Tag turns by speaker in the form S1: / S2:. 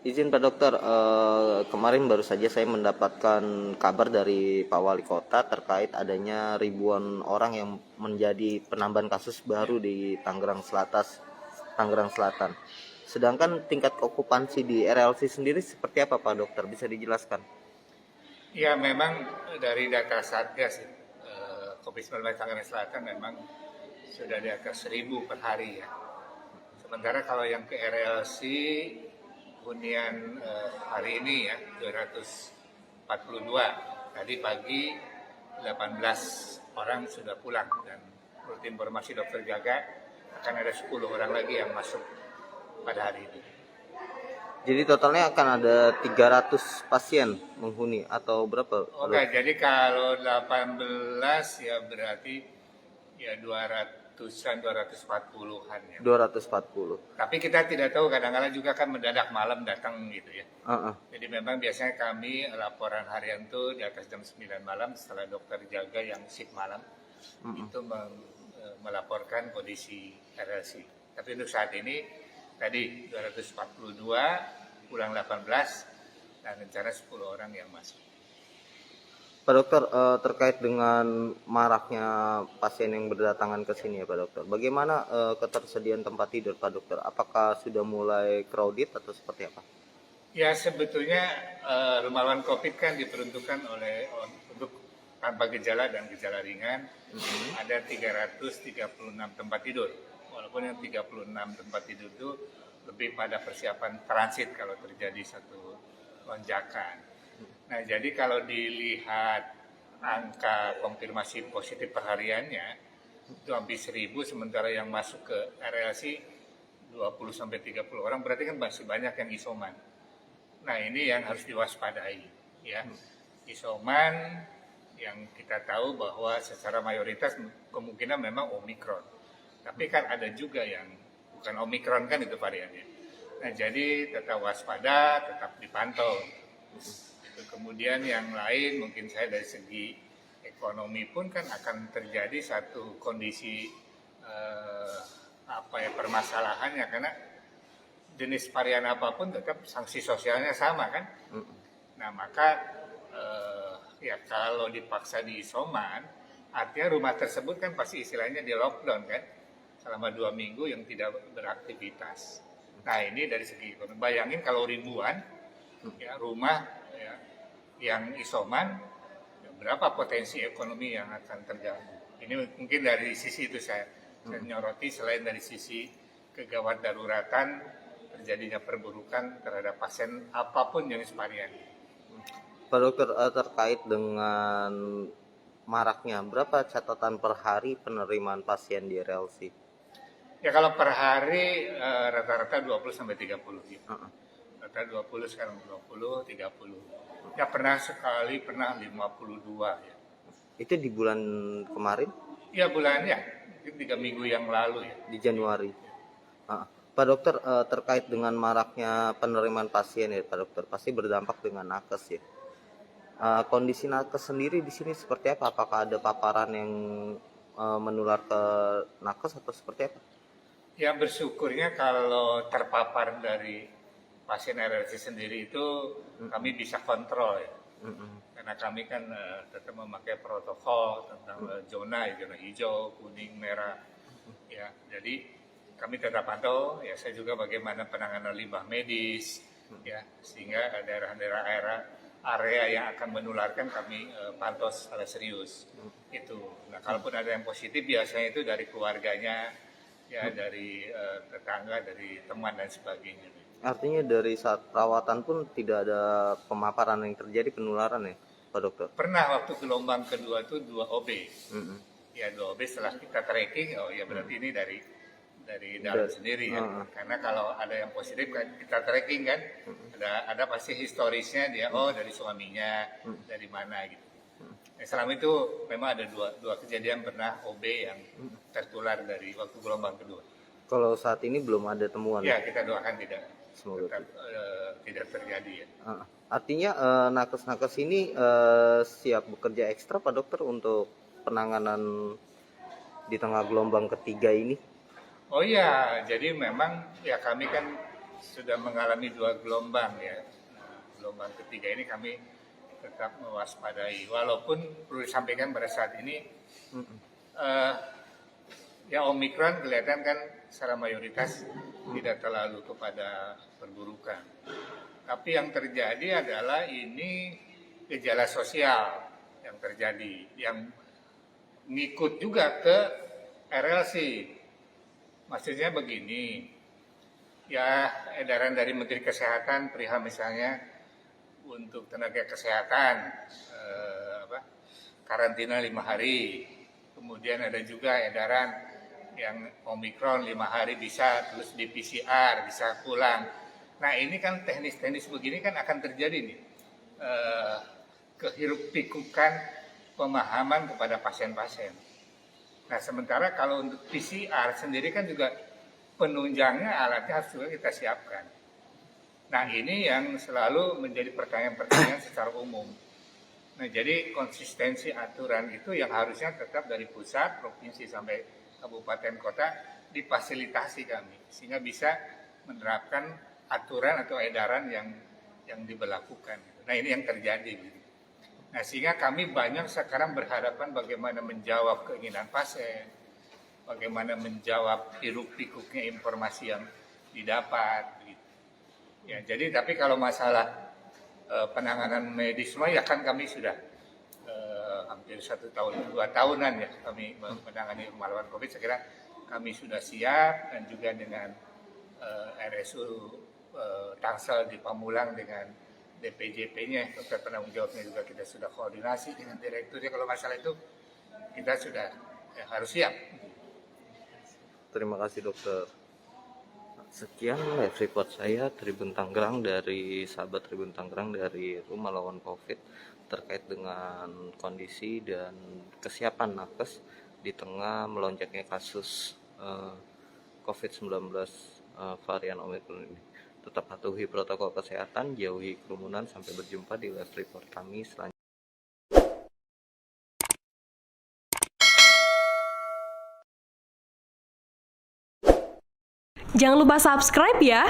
S1: Izin Pak Dokter, kemarin baru saja saya mendapatkan kabar dari Pak Wali Kota terkait adanya ribuan orang yang menjadi penambahan kasus baru di Tangerang Selatan. Sedangkan tingkat okupansi di RLC sendiri seperti apa Pak Dokter? Bisa dijelaskan?
S2: Ya memang dari data Satgas COVID-19 Tangerang Selatan memang sudah di atas 1.000 per hari ya. Sementara kalau yang ke RLC hunian hari ini ya 242. Tadi pagi 18 orang sudah pulang dan menurut informasi dokter jaga akan ada 10 orang lagi yang masuk pada hari ini.
S1: Jadi totalnya akan ada 300 pasien menghuni atau berapa?
S2: Oke, jadi kalau 18 ya berarti ya 200-an, 240-an ya.
S1: 240.
S2: Tapi kita tidak tahu, kadang-kadang juga kan mendadak malam datang gitu ya.
S1: Uh-uh.
S2: Jadi memang biasanya kami laporan harian itu di atas jam 9 malam setelah dokter jaga yang shift malam itu melaporkan kondisi RLC. Tapi untuk saat ini tadi 242, pulang 18 dan rencana 10 orang yang masuk.
S1: Pak Dokter, terkait dengan maraknya pasien yang berdatangan ke sini ya Pak Dokter, bagaimana ketersediaan tempat tidur Pak Dokter? Apakah sudah mulai crowded atau seperti apa?
S2: Ya sebetulnya rumah lawan COVID kan diperuntukkan untuk tanpa gejala dan gejala ringan. Ada 336 tempat tidur. Walaupun yang 36 tempat tidur itu lebih pada persiapan transit kalau terjadi satu lonjakan. Nah jadi kalau dilihat angka konfirmasi positif perhariannya itu hampir 1.000, sementara yang masuk ke RLC 20-30 orang, berarti kan masih banyak yang isoman. Nah ini yang harus diwaspadai ya. Isoman yang kita tahu bahwa secara mayoritas kemungkinan memang Omikron. Tapi kan ada juga yang bukan Omikron kan itu variannya. Nah jadi tetap waspada, tetap dipantau. Kemudian yang lain mungkin saya dari segi ekonomi pun kan akan terjadi satu kondisi permasalahannya, karena jenis varian apapun tetap sanksi sosialnya sama kan. Nah maka ya kalau dipaksa di isoman, artinya rumah tersebut kan pasti istilahnya di lockdown kan selama 2 minggu yang tidak beraktivitas. Nah ini dari segi ekonomi, bayangin kalau ribuan ya rumah ya, yang isoman, ya, berapa potensi ekonomi yang akan terganggu. Ini mungkin dari sisi itu saya nyoroti, selain dari sisi kegawat daruratan terjadinya perburukan terhadap pasien apapun jenis varian.
S1: Pak Dokter, terkait dengan maraknya, berapa catatan per hari penerimaan pasien di RLC?
S2: Ya kalau per hari rata-rata 20-30 ya. Rata 20, sekarang 20, 30. Ya pernah 52 ya.
S1: Itu di bulan kemarin?
S2: Ya bulan ya, mungkin 3 minggu yang lalu ya.
S1: Di Januari. Pak Dokter, terkait dengan maraknya penerimaan pasien ya Pak Dokter, pasti berdampak dengan nakes ya. Kondisi nakes sendiri di sini seperti apa? Apakah ada paparan yang menular ke nakes atau seperti apa?
S2: Ya bersyukurnya kalau terpapar dari pasien RLC sendiri itu kami bisa kontrol ya. Karena kami kan tetap memakai protokol tentang zona hijau, kuning, merah. Ya, jadi kami tetap pantau. Ya, saya juga bagaimana penanganan limbah medis, ya, sehingga daerah-daerah area yang akan menularkan kami pantau secara serius. Itu. Nah, kalaupun ada yang positif biasanya itu dari keluarganya, ya dari tetangga, dari teman dan sebagainya.
S1: Artinya dari saat perawatan pun tidak ada pemaparan yang terjadi, penularan ya Pak Dokter?
S2: Pernah waktu gelombang kedua itu 2 OB. Ya 2 OB setelah kita tracking, oh ya berarti ini dari dalam sendiri ya. Karena kalau ada yang positif kan kita tracking kan, ada pasti historisnya dia, oh dari suaminya, dari mana gitu. Nah, selama itu memang ada dua kejadian pernah OB yang tertular dari waktu gelombang kedua.
S1: Kalau saat ini belum ada temuan?
S2: Ya kita doakan tidak.
S1: Semoga
S2: tidak terjadi ya.
S1: Artinya nakes-nakes ini siap bekerja ekstra Pak Dokter untuk penanganan di tengah gelombang ketiga ini?
S2: Oh iya, jadi memang ya kami kan sudah mengalami 2 gelombang ya. Nah, gelombang ketiga ini kami tetap mewaspadai. Walaupun perlu disampaikan pada saat ini ya Omikron kelihatan kan secara mayoritas tidak terlalu kepada perburukan. Tapi yang terjadi adalah ini gejala sosial yang terjadi, yang ngikut juga ke RLC. Maksudnya begini, ya edaran dari Menteri Kesehatan perihal misalnya untuk tenaga kesehatan karantina 5 hari. Kemudian ada juga edaran yang Omikron 5 hari bisa, terus di PCR bisa pulang. Nah ini kan teknis-teknis begini kan akan terjadi nih kehiruk pikukan pemahaman kepada pasien-pasien. Nah sementara kalau untuk PCR sendiri kan juga penunjangnya alatnya harus juga kita siapkan. Nah ini yang selalu menjadi pertanyaan-pertanyaan secara umum. Nah jadi konsistensi aturan itu yang harusnya tetap dari pusat, provinsi sampai kabupaten kota difasilitasi kami. Sehingga bisa menerapkan aturan atau edaran yang diberlakukan. Nah ini yang terjadi. Nah sehingga kami banyak sekarang berhadapan bagaimana menjawab keinginan pasien, bagaimana menjawab hiruk pikuknya informasi yang didapat. Gitu. Ya jadi tapi kalau masalah penanganan medis semua ya kan kami sudah hampir 1 tahun 2 tahunan ya kami menangani melawan COVID. Saya kira kami sudah siap dan juga dengan RSU Tangsel di Pamulang dengan DPJP-nya, dokter penanggung jawabnya juga kita sudah koordinasi dengan direkturnya. Kalau masalah itu kita sudah harus siap.
S1: Terima kasih dokter. Sekian live report saya Tribun Tangerang dari sahabat Tribun Tangerang dari Rumah Lawan COVID terkait dengan kondisi dan kesiapan nakes di tengah melonjaknya kasus COVID-19 varian Omicron ini. Tetap patuhi protokol kesehatan, jauhi kerumunan. Sampai berjumpa di live report kami selanjutnya.
S3: Jangan lupa subscribe ya.